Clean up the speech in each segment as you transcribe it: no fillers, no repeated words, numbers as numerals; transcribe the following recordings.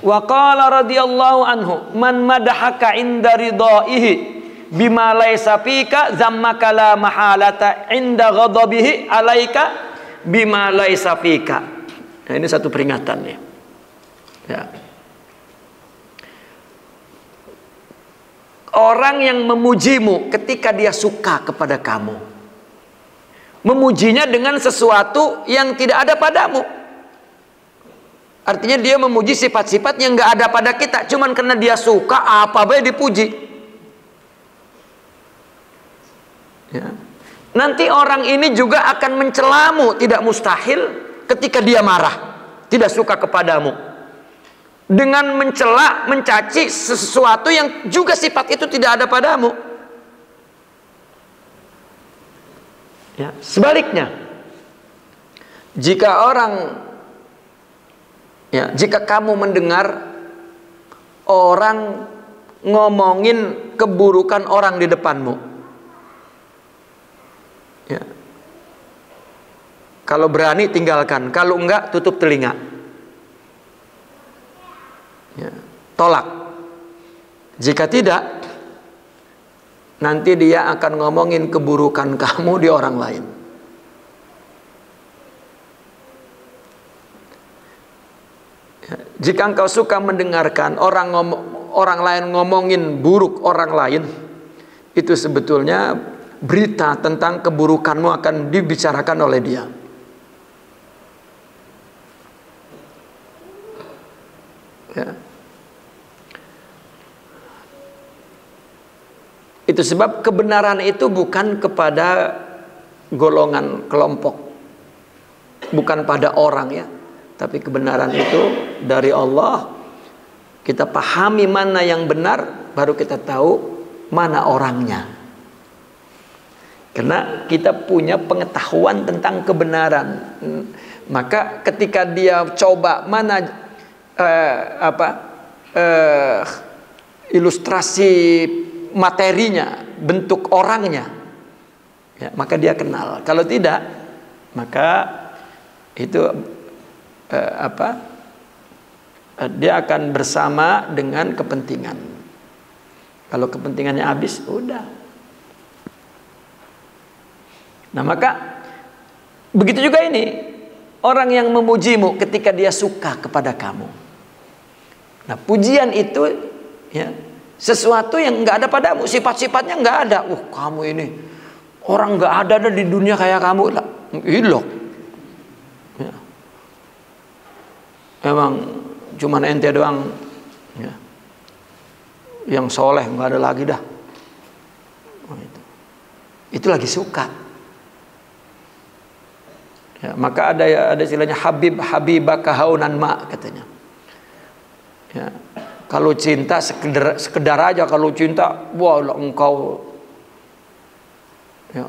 Wa qala radhiyallahu anhu, man madahaka inda ridaihi bima laysa fika zammaka la mahalata inda ghadabihi alaika bima laysa fika. Nah, ini satu peringatan ya. Ya. Orang yang memujimu ketika dia suka kepada kamu, memujinya dengan sesuatu yang tidak ada padamu. Artinya dia memuji sifat-sifat yang nggak ada pada kita, cuman karena dia suka apa baik dipuji. Ya. Nanti orang ini juga akan mencelamu, tidak mustahil ketika dia marah, tidak suka kepadamu. Dengan mencela, mencaci sesuatu yang juga sifat itu tidak ada padamu. Ya, sebaliknya, jika kamu mendengar orang ngomongin keburukan orang di depanmu, ya, kalau berani tinggalkan, kalau enggak tutup telinga. Ya, tolak. Jika tidak, nanti dia akan ngomongin keburukan kamu di orang lain. Ya, jika engkau suka mendengarkan orang lain ngomongin buruk orang lain, itu sebetulnya berita tentang keburukanmu akan dibicarakan oleh dia. Ya. Itu sebab kebenaran itu bukan kepada golongan kelompok, bukan pada orang ya, tapi kebenaran itu dari Allah. Kita pahami mana yang benar, baru kita tahu mana orangnya. Karena kita punya pengetahuan tentang kebenaran, maka ketika dia coba mana ilustrasi materinya, bentuk orangnya, ya, maka dia kenal. Kalau tidak, maka itu dia akan bersama dengan kepentingan. Kalau kepentingannya habis, udah. Nah, maka begitu juga ini, orang yang memujimu ketika dia suka kepada kamu. Nah, pujian itu ya, sesuatu yang nggak ada padamu, sifat-sifatnya nggak ada. Kamu ini orang nggak ada di dunia kayak kamu lah. Ilok. Ya. Emang cuman ente doang ya, yang soleh, nggak ada lagi dah. Itu lagi suka. Ya, maka ada istilahnya habibaka haunan ma katanya. Ya, kalau cinta sekedar aja, kalau cinta, wah engkau ya,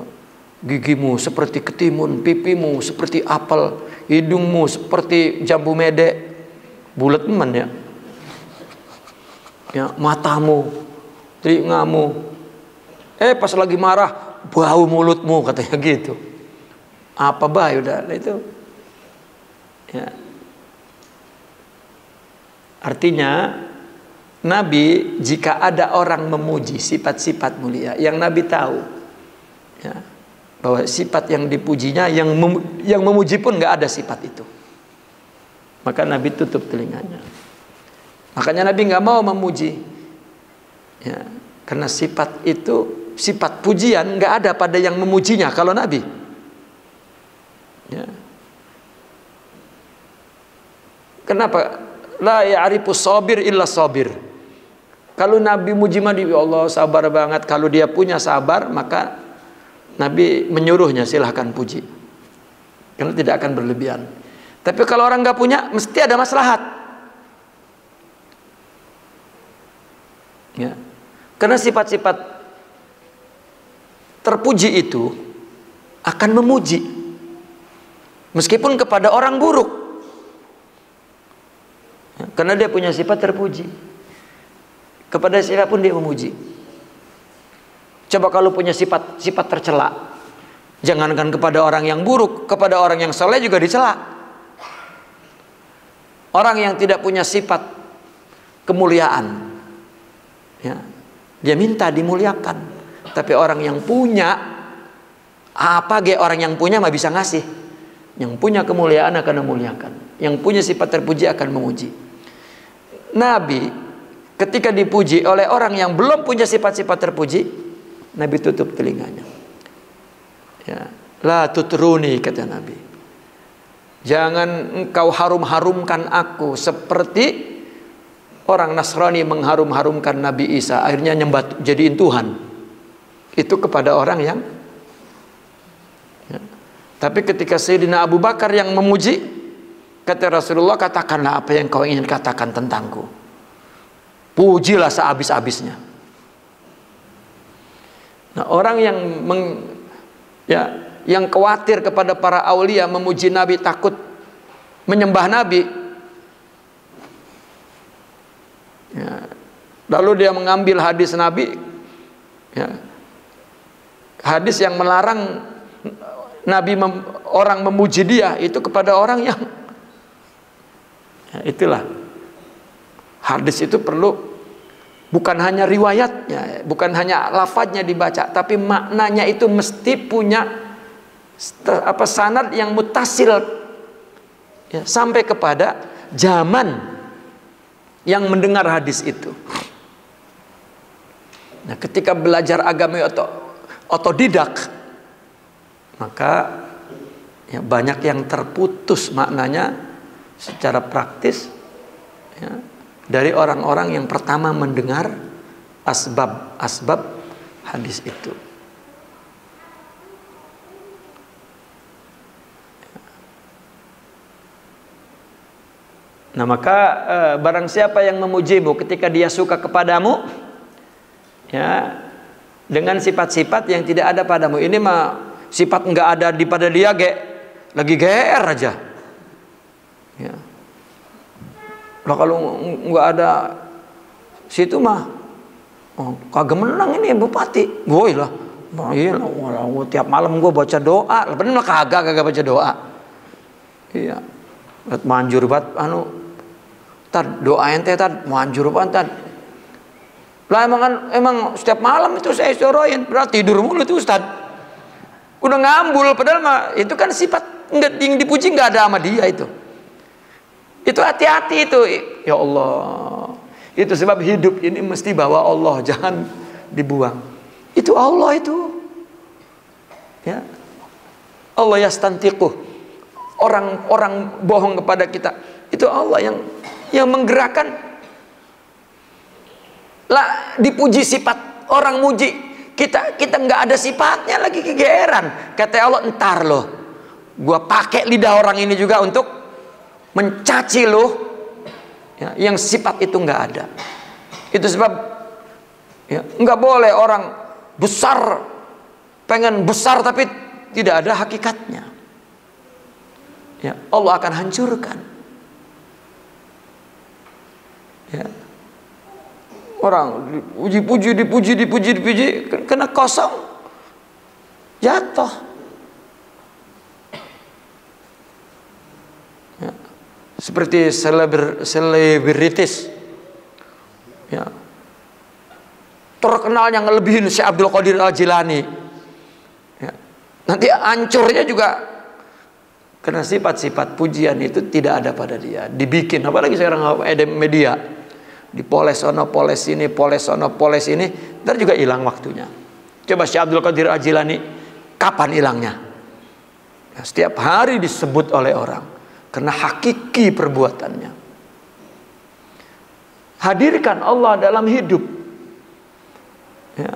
gigimu seperti ketimun, pipimu seperti apel, hidungmu seperti jambu mede, bulat teman ya. Ya, matamu, telingamu, pas lagi marah bau mulutmu katanya gitu. Apa bahaya udah itu ya. Artinya Nabi, jika ada orang memuji sifat-sifat mulia yang Nabi tahu ya, bahwa sifat yang dipujinya, yang memuji pun nggak ada sifat itu, maka Nabi tutup telinganya. Makanya Nabi nggak mau memuji ya, karena sifat itu, sifat pujian nggak ada pada yang memujinya kalau Nabi ya. Kenapa? La ya'rifu sabir illa sabir. Kalau Nabi muji Nabi, ya Allah sabar banget. Kalau dia punya sabar, maka Nabi menyuruhnya silahkan puji, karena tidak akan berlebihan. Tapi kalau orang nggak punya, mesti ada maslahat ya. Karena sifat-sifat terpuji itu akan memuji meskipun kepada orang buruk. Karena dia punya sifat terpuji, kepada siapapun dia memuji. Coba kalau punya sifat tercela, jangankan kepada orang yang buruk, kepada orang yang soleh juga dicela. Orang yang tidak punya sifat kemuliaan. Ya. Dia minta dimuliakan. Tapi orang yang punya, apa ge orang yang punya mah bisa ngasih. Yang punya kemuliaan akan memuliakan. Yang punya sifat terpuji akan memuji. Nabi ketika dipuji oleh orang yang belum punya sifat-sifat terpuji, Nabi tutup telinganya. Ya. La tutruni, kata Nabi. Jangan engkau harum-harumkan aku seperti orang Nasrani mengharum-harumkan Nabi Isa, akhirnya nyembah jadiin Tuhan. Itu kepada orang yang ya. Tapi ketika Sayyidina Abu Bakar yang memuji, kata Rasulullah, katakanlah apa yang kau ingin katakan tentangku. Pujilah sehabis-habisnya. Nah, orang yang yang khawatir kepada para aulia, memuji Nabi, takut menyembah Nabi, ya, lalu dia mengambil hadis Nabi, ya, hadis yang melarang Nabi orang memuji dia itu kepada orang yang ya, itulah hadis itu perlu bukan hanya riwayatnya, bukan hanya lafadznya dibaca, tapi maknanya itu mesti punya sanad yang mutasil, ya, sampai kepada zaman yang mendengar hadis itu. Nah, ketika belajar agama atau otodidak, maka ya, banyak yang terputus maknanya secara praktis, ya, dari orang-orang yang pertama mendengar asbab hadis itu. Nah, maka barang siapa yang memujimu ketika dia suka kepadamu, ya, dengan sifat-sifat yang tidak ada padamu. Ini mah sifat enggak ada di pada dia, lagi GR aja. Ya. Lah kalau enggak ada situ mah, oh, kagak menang ini bupati. Woi lah. Iya lah, tiap malam gue baca doa. Bener lah kagak baca doa. Iya. Manjur banget tad doa ente tad manjur banget tad. Lah emang setiap malam itu saya soroin, berarti tidur mulu tuh Ustaz. Udah ngambul, padahal mah itu kan sifat enggak yang dipuji, enggak ada sama dia itu. Itu hati-hati itu. Ya Allah. Itu sebab hidup ini mesti bawa Allah, jangan dibuang. Itu Allah itu. Ya. Allah yastantiquh. Orang bohong kepada kita. Itu Allah yang menggerakkan. Lah dipuji sifat orang muji, kita nggak ada sifatnya lagi kegeeran. Kata Allah, entar loh, gua pakai lidah orang ini juga untuk mencaci loh, ya, yang sifat itu nggak ada. Itu sebab ya, nggak boleh orang besar pengen besar tapi tidak ada hakikatnya. Ya, Allah akan hancurkan. Ya. Orang dipuji, kena kosong, jatuh. Ya. Seperti selebritis, ya, terkenal yang ngelebihin Syekh Abdul Qadir Al-Jilani, ya. Nanti hancurnya juga karena sifat-sifat pujian itu tidak ada pada dia, dibikin. Apalagi sekarang ada media, dipoles sono poles ini, poles sono poles ini, ntar juga hilang waktunya. Coba Syekh Abdul Qadir Al-Jilani kapan hilangnya? Ya, setiap hari disebut oleh orang karena hakiki perbuatannya. Hadirkan Allah dalam hidup, ya.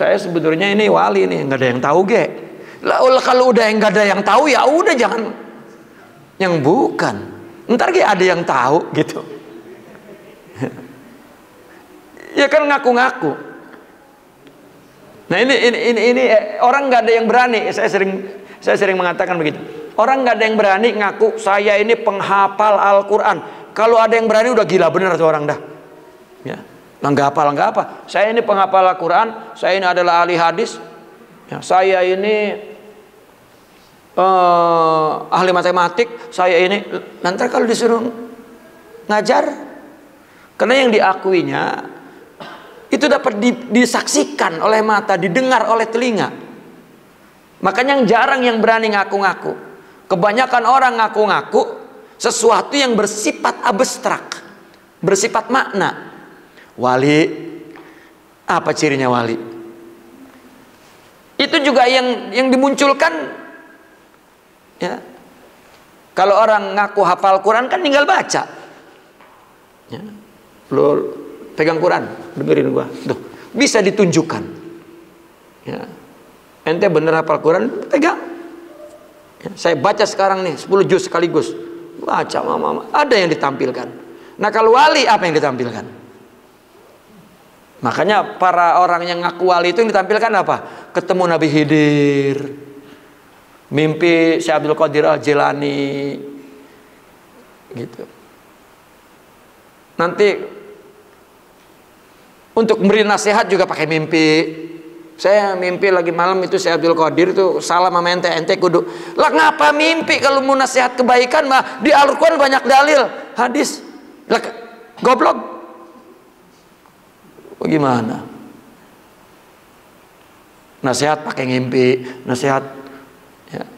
Saya sebetulnya ini wali nih, nggak ada yang tahu lah, kalau udah nggak ada yang tahu ya udah, jangan yang bukan. Ntar ada yang tahu gitu. Ya kan ngaku-ngaku. Nah ini orang nggak ada yang berani. Saya sering mengatakan begitu. Orang nggak ada yang berani ngaku saya ini penghafal Al-Quran. Kalau ada yang berani udah gila bener tuh orang dah. Ya, nggak apa. Saya ini penghafal Al-Quran. Saya ini adalah ahli hadis. Ya, saya ini ahli matematik, saya ini. Nanti kalau disuruh ngajar, karena yang diakuinya itu dapat disaksikan oleh mata, didengar oleh telinga. Makanya jarang yang berani ngaku-ngaku. Kebanyakan orang ngaku-ngaku sesuatu yang bersifat abstrak, bersifat makna. Wali, apa cirinya wali? Itu juga yang dimunculkan, ya. Kalau orang ngaku hafal Quran kan tinggal baca. Ya. Lo pegang Quran, dengerin gua. Tuh, bisa ditunjukkan. Ya. Ente bener hafal Quran, pegang. Ya. Saya baca sekarang nih 10 juz sekaligus. Baca mama. Ada yang ditampilkan. Nah, kalau wali apa yang ditampilkan? Makanya para orang yang ngaku wali itu yang ditampilkan apa? Ketemu Nabi Khidir, mimpi Syekh Abdul Qadir Al-Jilani, gitu. Nanti untuk memberi nasihat juga pakai mimpi. Saya mimpi lagi malam itu Syekh Abdul Qadir itu salam sama ente kudu. Lah ngapa mimpi kalau mau nasihat kebaikan mah di Al-Qur'an banyak dalil, hadis. Lah goblok. Bagaimana? Nasihat pakai ngimpi, nasihat ya.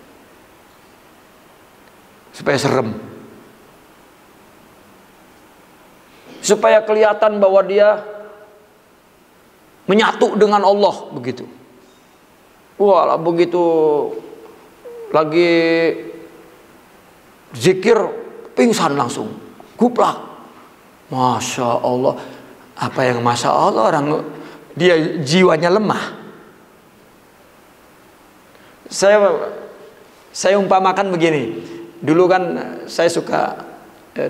Supaya serem. Supaya kelihatan bahwa dia menyatu dengan Allah begitu. Wah, begitu lagi zikir pingsan langsung. Guplak. Masya Allah. Apa yang Masya Allah, orang dia jiwanya lemah. Saya umpamakan begini. Dulu kan saya suka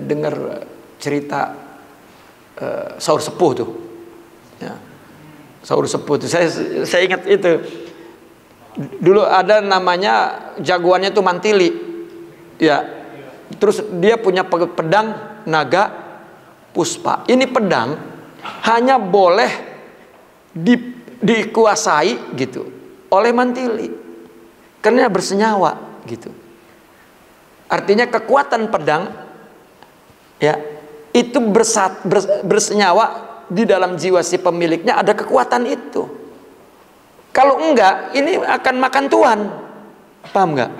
dengar cerita Saur Sepuh tuh. Ya. Saur Sepuh tuh. Saya ingat itu. Dulu ada namanya jagoannya tuh Mantili. Ya. Terus dia punya pedang naga puspa. Ini pedang hanya boleh dikuasai gitu oleh Mantili karena bersenyawa gitu. Artinya kekuatan pedang ya itu bersenyawa di dalam jiwa si pemiliknya, ada kekuatan itu. Kalau enggak ini akan makan tuan. Paham enggak?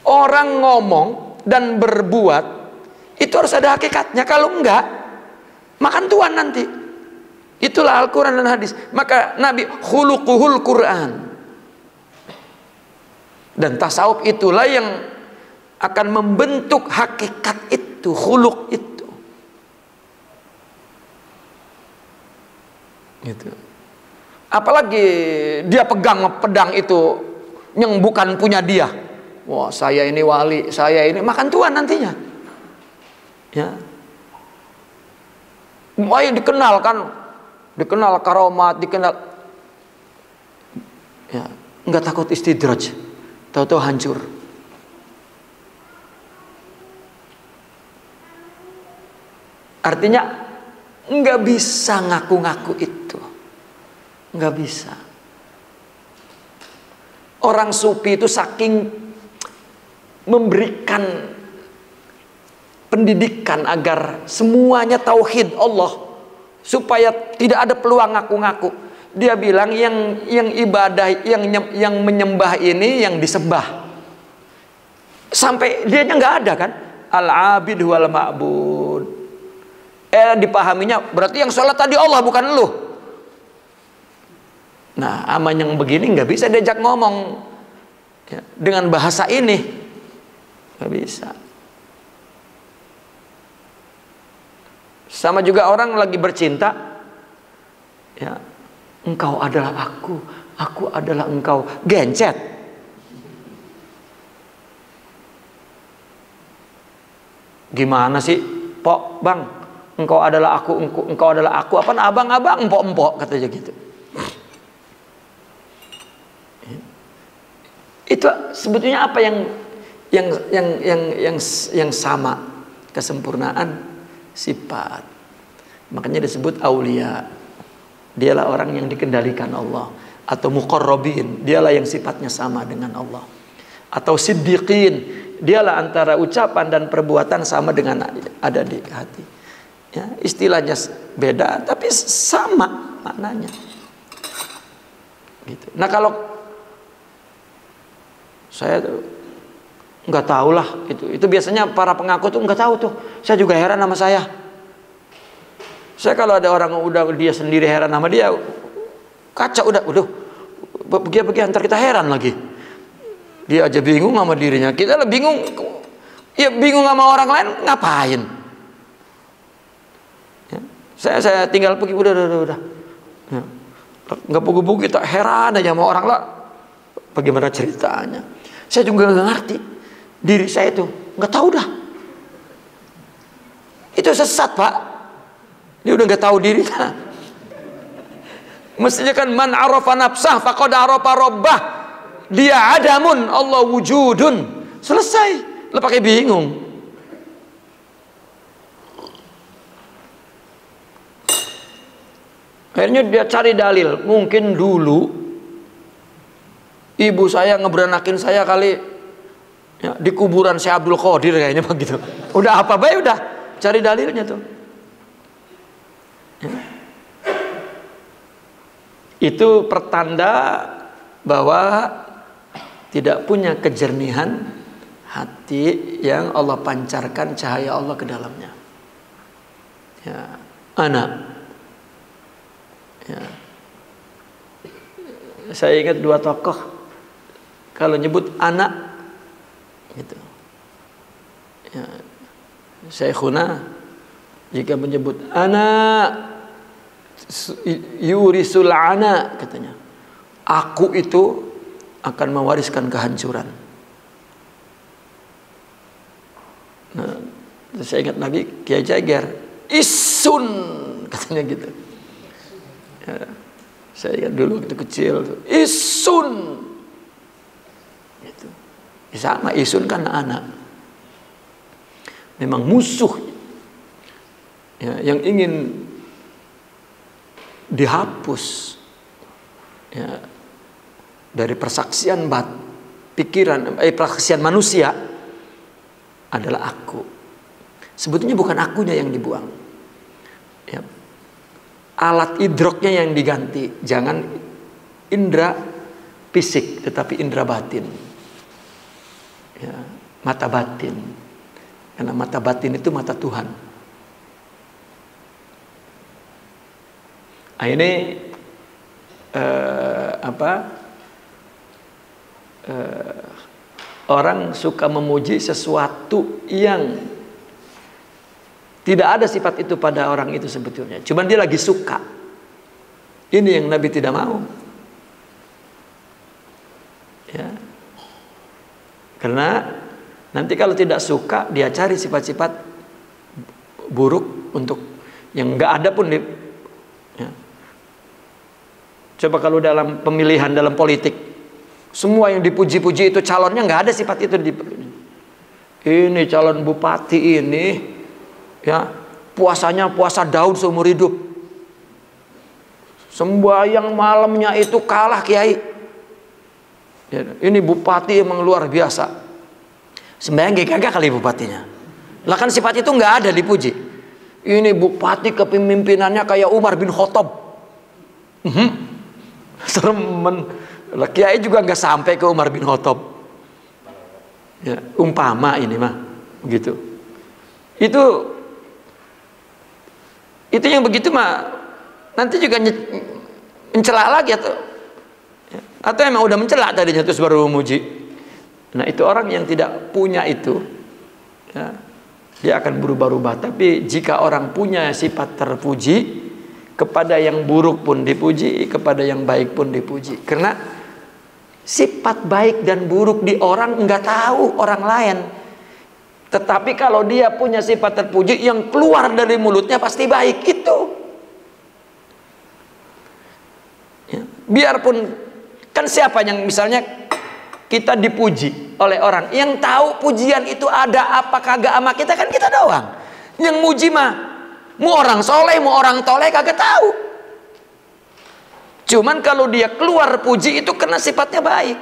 Orang ngomong dan berbuat itu harus ada hakikatnya. Kalau enggak makan tuan nanti. Itulah Al-Quran dan hadis. Maka Nabi khuluquhul Quran. Dan tasawuf itulah yang akan membentuk hakikat itu, khuluq itu. Gitu. Apalagi dia pegang pedang itu yang bukan punya dia. Wah, saya ini wali, saya ini makan tuan nantinya. Ya. Wah, dikenal kan, dikenal karomat, dikenal, ya nggak takut istidraj, tahu-tahu hancur. Artinya nggak bisa ngaku-ngaku itu, nggak bisa. Orang sufi itu saking memberikan pendidikan agar semuanya tauhid Allah, supaya tidak ada peluang ngaku-ngaku. Dia bilang yang ibadah, yang menyembah ini yang disembah. Sampai dia nggak ada kan? Al-abid wal ma'bud. Dipahaminya berarti yang sholat tadi Allah bukan lu. Nah, aman yang begini nggak bisa diajak ngomong ya, dengan bahasa ini, nggak bisa. Sama juga orang lagi bercinta, ya, engkau adalah aku adalah engkau, gencet. Gimana sih, Pok, Bang? Engkau adalah aku, engkau adalah aku. Apa abang-abang, empok-empok katanya gitu. Itu sebetulnya apa yang sama, kesempurnaan sifat. Makanya disebut aulia. Dialah orang yang dikendalikan Allah, atau muqarrabin, dialah yang sifatnya sama dengan Allah. atau siddiqin. Dialah antara ucapan dan perbuatan sama dengan ada di hati. Ya, istilahnya beda tapi sama maknanya. Gitu. Nah kalau saya nggak tahu lah itu biasanya para pengaku tuh nggak tahu tuh. Saya juga heran sama saya. Saya kalau ada orang udah dia sendiri heran sama dia, kacau udah pergi antar kita heran lagi. Dia aja bingung sama dirinya, kita lah bingung. Ya bingung sama orang lain ngapain? Ya, saya tinggal pergi udah. Ya. Nggak pugu-pugu kita heran aja sama orang lah. Bagaimana ceritanya? Saya juga nggak ngerti diri saya itu, nggak tahu dah. Itu sesat Pak. Dia udah nggak tahu dirinya. Mestinya kan man arafa nafsah faqad arafa rabbah. Dia adamun, Allah wujudun. Selesai. Lo pakai bingung. Akhirnya dia cari dalil. Mungkin dulu ibu saya ngeberanakin saya kali ya, di kuburan Syekh Abdul Qadir kayaknya begitu. Udah apa baik udah cari dalilnya tuh. Ya. Itu pertanda bahwa tidak punya kejernihan hati yang Allah pancarkan cahaya Allah ke dalamnya. Ya, anak. Ya. Saya ingat dua tokoh kalau nyebut anak gitu. Ya. Syekhuna jika menyebut anak yurisul ana katanya. Aku itu akan mewariskan kehancuran. Nah, saya ingat lagi Kiai Jager, isun katanya gitu. Ya, saya ingat dulu waktu kecil tuh, isun. Gitu. Ya, sama isun kan anak. Memang musuh ya, yang ingin dihapus ya, dari persaksian persaksian manusia adalah aku. Sebetulnya bukan akunya yang dibuang. Ya. Alat idroknya yang diganti. Jangan indera fisik, tetapi indera batin. Ya. Mata batin. Karena mata batin itu mata Tuhan. Nah, ini orang suka memuji sesuatu yang tidak ada sifat itu pada orang itu sebetulnya. Cuman dia lagi suka. Ini yang Nabi tidak mau. Ya. Karena nanti kalau tidak suka, dia cari sifat-sifat buruk untuk yang nggak ada pun di. Ya. Coba kalau dalam pemilihan dalam politik, semua yang dipuji-puji itu calonnya nggak ada sifat itu. Ini calon bupati ini, ya puasanya puasa daun seumur hidup. Sembahyang malamnya itu kalah kiai. Ya, ini bupati emang luar biasa. Sembahyang gak kali bupatinya. Lah kan sifat itu nggak ada dipuji. Ini bupati kepemimpinannya kayak Umar bin Khattab. Seremen. Lah kiai juga nggak sampai ke Umar bin Khattab. Ya, umpama ini mah begitu. Itu yang begitu mah nanti juga mencela lagi atau emang udah mencela tadinya terus baru memuji. Nah, itu orang yang tidak punya itu ya, dia akan berubah-ubah. Tapi jika orang punya sifat terpuji, kepada yang buruk pun dipuji, kepada yang baik pun dipuji. Karena sifat baik dan buruk di orang nggak tahu orang lain. Tetapi kalau dia punya sifat terpuji, yang keluar dari mulutnya pasti baik itu. Ya, biarpun kan siapa yang misalnya kita dipuji oleh orang, yang tahu pujian itu ada apa kagak sama kita kan kita doang. Yang muji mah mau orang soleh, mau orang toleh kagak tahu. Cuman kalau dia keluar puji itu karena sifatnya baik.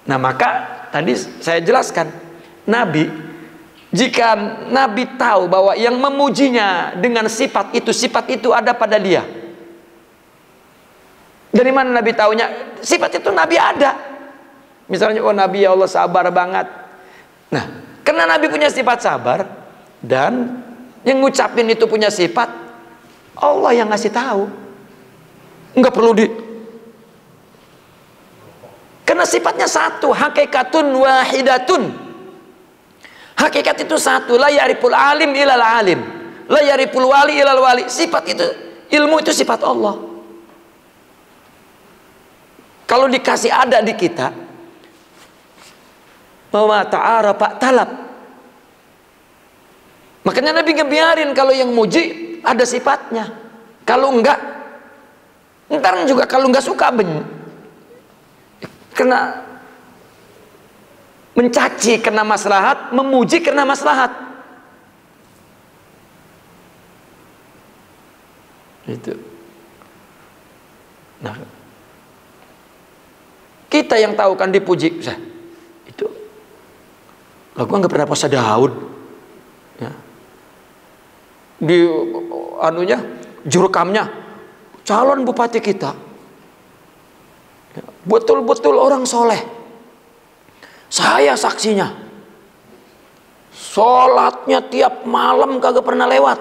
Nah maka tadi saya jelaskan, Nabi, jika Nabi tahu bahwa yang memujinya dengan sifat itu ada pada dia. Dari mana Nabi tahunya? Sifat itu Nabi ada. Misalnya, oh Nabi ya Allah sabar banget. Nah, karena Nabi punya sifat sabar dan yang ngucapin itu punya sifat, Allah yang ngasih tahu. Enggak perlu karena sifatnya satu, hakikatun wahidatun. Hakikat itu satu, la yariful alim ilal alim, la yariful wali ilal wali. Sifat itu, ilmu itu sifat Allah. Kalau dikasih ada di kita, wa ta'arafa talab. Makanya Nabi ngebiarin kalau yang muji ada sifatnya. Kalau enggak, ntar juga kalau enggak suka kena mencaci kena maslahat, memuji kena maslahat. Itu. Nah, kita yang tahu kan dipuji, itu. Lah gua nggak pernah puasa Daud. Ya. Di anunya, jurukamnya calon bupati kita. Ya. Betul-betul orang soleh. Saya saksinya. Sholatnya tiap malam kagak pernah lewat.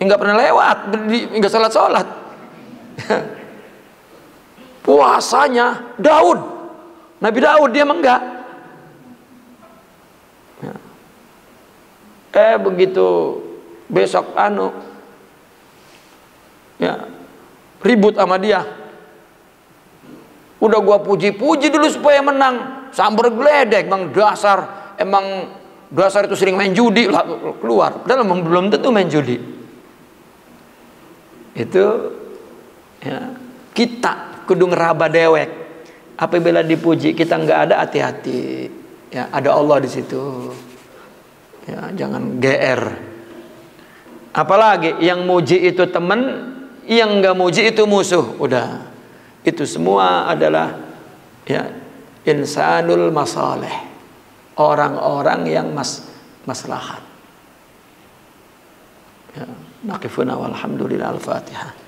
Nggak pernah lewat, nggak sholat. Puasanya Daud, Nabi Daud, dia enggak. Begitu besok ribut sama dia, udah gua puji-puji dulu supaya menang, sambar geledek, emang dasar itu sering main judi lah, keluar, dan emang belum tentu main judi. Itu ya, kita kudu ngeraba dewek. Apabila dipuji kita nggak ada, hati-hati. Ya, ada Allah di situ. Ya, jangan GR. Apalagi yang muji itu teman, yang nggak muji itu musuh. Udah. Itu semua adalah ya insanul masalih. Orang-orang yang maslahat. Ya, naqifuna walhamdulillah, al-Fatihah.